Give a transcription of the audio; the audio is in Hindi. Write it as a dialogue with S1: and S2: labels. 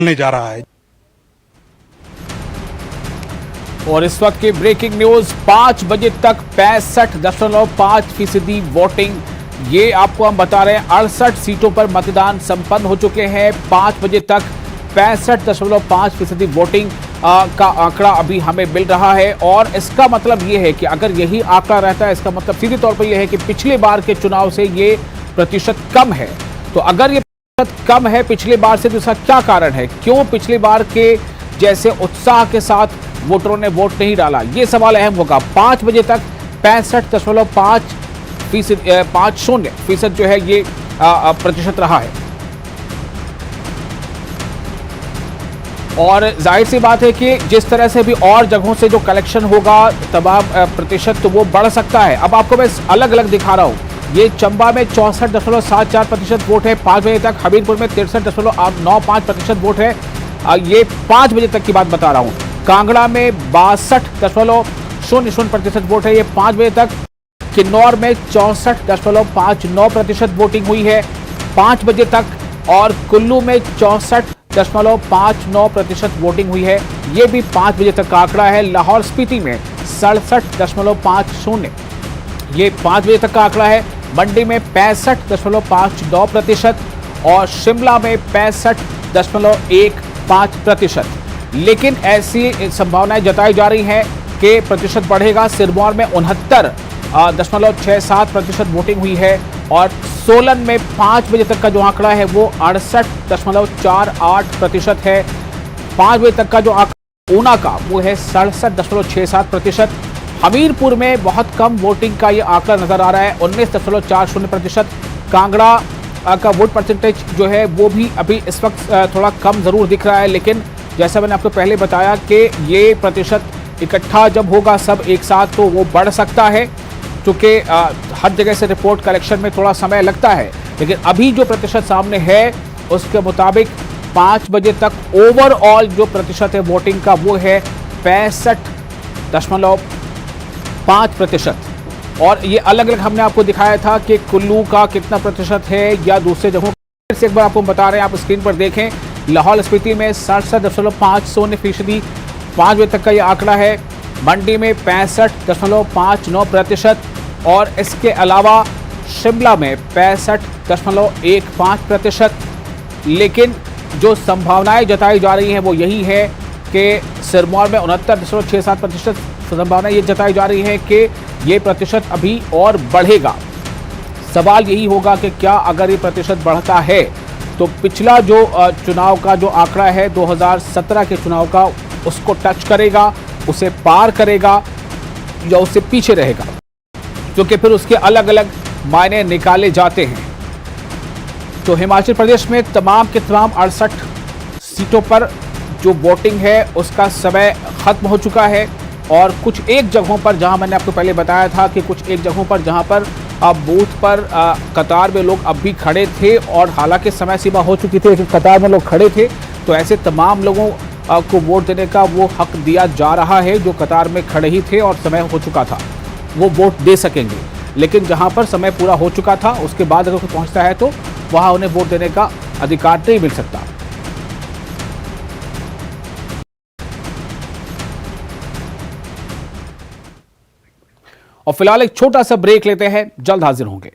S1: होने जा रहा है।
S2: और इस वक्त की ब्रेकिंग न्यूज, 5 बजे तक 65.5% वोटिंग, ये आपको हम बता रहे हैं। 68 सीटों पर मतदान संपन्न हो चुके हैं। 5 बजे तक 65.5% वोटिंग का आंकड़ा अभी हमें मिल रहा है। और इसका मतलब ये है कि अगर यही आंकड़ा रहता है, इसका मतलब सीधे तौर पर यह है कि पिछले बार के चुनाव से ये प्रतिशत कम है। तो अगर ये प्रतिशत कम है पिछले बार से, तो इसका क्या कारण है? क्यों पिछले बार के जैसे उत्साह के साथ वोटरों ने वोट नहीं डाला? ये सवाल अहम होगा। 5 बजे तक 65.50% जो है ये प्रतिशत रहा है। और जाहिर सी बात है कि जिस तरह से भी और जगहों से जो कलेक्शन होगा तमाम प्रतिशत, तो वो बढ़ सकता है। अब आपको मैं अलग अलग दिखा रहा हूँ। ये चंबा में 64.74% वोट है 5 बजे तक। हमीरपुर में 63.95% वोट है। ये 5 बजे तक की बात बता रहा हूँ। कांगड़ा में 62.00% वोट है, ये 5 बजे तक। किन्नौर में 64.59% वोटिंग हुई है 5 बजे तक। और कुल्लू में 64.59% वोटिंग हुई है, ये भी 5 बजे तक का आंकड़ा है। लाहौल स्पीति में 67.50, ये 5 बजे तक का आंकड़ा है। मंडी में 65.59% और शिमला में 65.15%। लेकिन ऐसी संभावनाएं जताई जा रही हैं कि प्रतिशत बढ़ेगा। सिरमौर में 69.67% वोटिंग हुई है। और सोलन में 5 बजे तक का जो आंकड़ा है वो 68.48% है। 5 बजे तक का जो आंकड़ा ऊना का वो है 67.67%। हमीरपुर में बहुत कम वोटिंग का ये आंकड़ा नजर आ रहा है, 19.40%। कांगड़ा का वोट परसेंटेज जो है वो भी अभी इस वक्त थोड़ा कम जरूर दिख रहा है। लेकिन जैसा मैंने आपको पहले बताया कि ये प्रतिशत इकट्ठा जब होगा सब एक साथ, तो वो बढ़ सकता है। चूंकि हर जगह से रिपोर्ट कलेक्शन में थोड़ा समय लगता है। लेकिन अभी जो प्रतिशत सामने है उसके मुताबिक 5 बजे तक ओवरऑल जो प्रतिशत है वोटिंग का वो है 65.5%। और ये अलग अलग हमने आपको दिखाया था कि कुल्लू का कितना प्रतिशत है या दूसरे जगहों। फिर से एक बार आपको बता रहे हैं, आप स्क्रीन पर देखें। लाहौल स्पीति में 67.50%, 5 बजे तक का ये आंकड़ा है। मंडी में 65.59% और इसके अलावा शिमला में 65.15%। लेकिन जो संभावनाएं जताई जा रही हैं वो यही है कि सिरमौर में 69.67% संभावना ये जताई जा रही है कि ये प्रतिशत अभी और बढ़ेगा। सवाल यही होगा कि क्या अगर ये प्रतिशत बढ़ता है तो पिछला जो चुनाव का जो आंकड़ा है 2017 के चुनाव का, उसको टच करेगा, उसे पार करेगा या उससे पीछे रहेगा? क्योंकि फिर उसके अलग अलग मायने निकाले जाते हैं। तो हिमाचल प्रदेश में तमाम के तमाम 68 सीटों पर जो वोटिंग है उसका समय खत्म हो चुका है। और कुछ एक जगहों पर, जहां मैंने आपको पहले बताया था कि कुछ एक जगहों पर जहां पर बूथ पर कतार में लोग अब भी खड़े थे, और हालांकि समय सीमा हो चुकी थी लेकिन कतार में लोग खड़े थे, तो ऐसे तमाम लोगों को वोट देने का वो हक दिया जा रहा है जो कतार में खड़े ही थे और समय हो चुका था, वो वोट दे सकेंगे। लेकिन जहां पर समय पूरा हो चुका था उसके बाद अगर कोई पहुंचता है तो वहां उन्हें वोट देने का अधिकार नहीं मिल सकता। और फिलहाल एक छोटा सा ब्रेक लेते हैं, जल्द हाजिर होंगे।